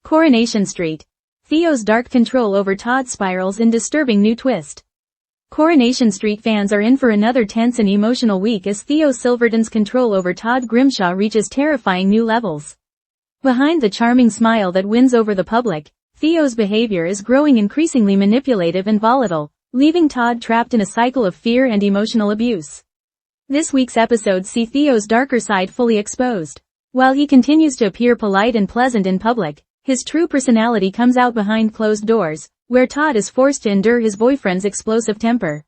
Coronation Street. Theo's dark control over Todd spirals in disturbing new twist. Coronation Street fans are in for another tense and emotional week as Theo Silverton's control over Todd Grimshaw reaches terrifying new levels. Behind the charming smile that wins over the public, Theo's behavior is growing increasingly manipulative and volatile, leaving Todd trapped in a cycle of fear and emotional abuse. This week's episode sees Theo's darker side fully exposed. While he continues to appear polite and pleasant in public, his true personality comes out behind closed doors, where Todd is forced to endure his boyfriend's explosive temper.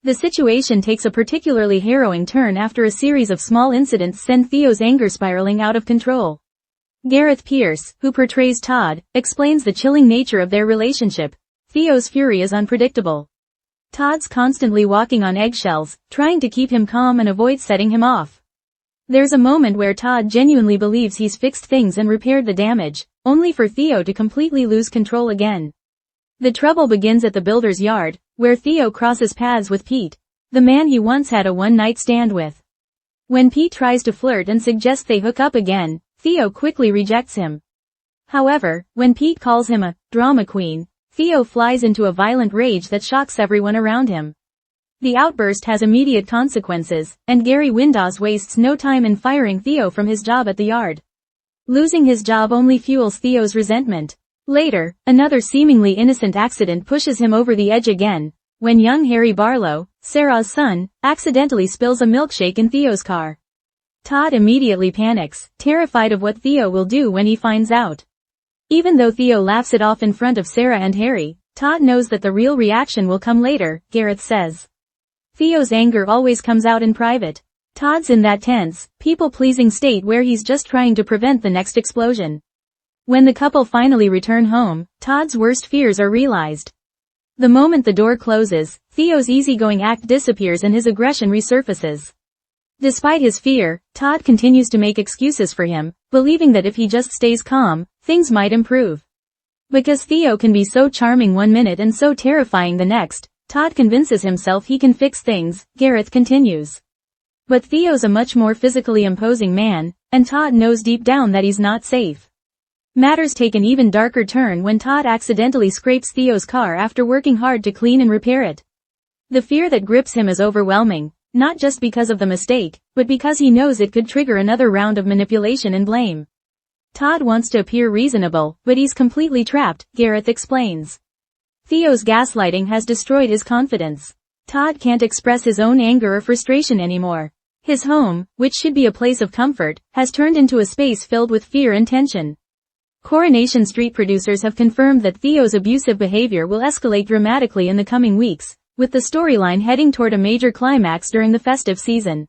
The situation takes a particularly harrowing turn after a series of small incidents send Theo's anger spiraling out of control. Gareth Pierce, who portrays Todd, explains the chilling nature of their relationship. Theo's fury is unpredictable. Todd's constantly walking on eggshells, trying to keep him calm and avoid setting him off. There's a moment where Todd genuinely believes he's fixed things and repaired the damage, only for Theo to completely lose control again. The trouble begins at the builder's yard, where Theo crosses paths with Pete, the man he once had a one-night stand with. When Pete tries to flirt and suggests they hook up again, Theo quickly rejects him. However, when Pete calls him a drama queen, Theo flies into a violent rage that shocks everyone around him. The outburst has immediate consequences, and Gary Windass wastes no time in firing Theo from his job at the yard. Losing his job only fuels Theo's resentment. Later, another seemingly innocent accident pushes him over the edge again, when young Harry Barlow, Sarah's son, accidentally spills a milkshake in Theo's car. Todd immediately panics, terrified of what Theo will do when he finds out. Even though Theo laughs it off in front of Sarah and Harry, Todd knows that the real reaction will come later, Gareth says. Theo's anger always comes out in private. Todd's in that tense, people-pleasing state where he's just trying to prevent the next explosion. When the couple finally return home, Todd's worst fears are realized. The moment the door closes, Theo's easygoing act disappears and his aggression resurfaces. Despite his fear, Todd continues to make excuses for him, believing that if he just stays calm, things might improve. Because Theo can be so charming one minute and so terrifying the next, Todd convinces himself he can fix things, Gareth continues. But Theo's a much more physically imposing man, and Todd knows deep down that he's not safe. Matters take an even darker turn when Todd accidentally scrapes Theo's car after working hard to clean and repair it. The fear that grips him is overwhelming, not just because of the mistake, but because he knows it could trigger another round of manipulation and blame. Todd wants to appear reasonable, but he's completely trapped, Gareth explains. Theo's gaslighting has destroyed his confidence. Todd can't express his own anger or frustration anymore. His home, which should be a place of comfort, has turned into a space filled with fear and tension. Coronation Street producers have confirmed that Theo's abusive behavior will escalate dramatically in the coming weeks, with the storyline heading toward a major climax during the festive season.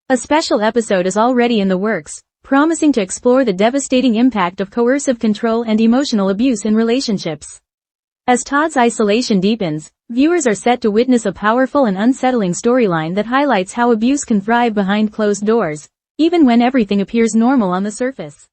A special episode is already in the works, promising to explore the devastating impact of coercive control and emotional abuse in relationships. As Todd's isolation deepens, viewers are set to witness a powerful and unsettling storyline that highlights how abuse can thrive behind closed doors, even when everything appears normal on the surface.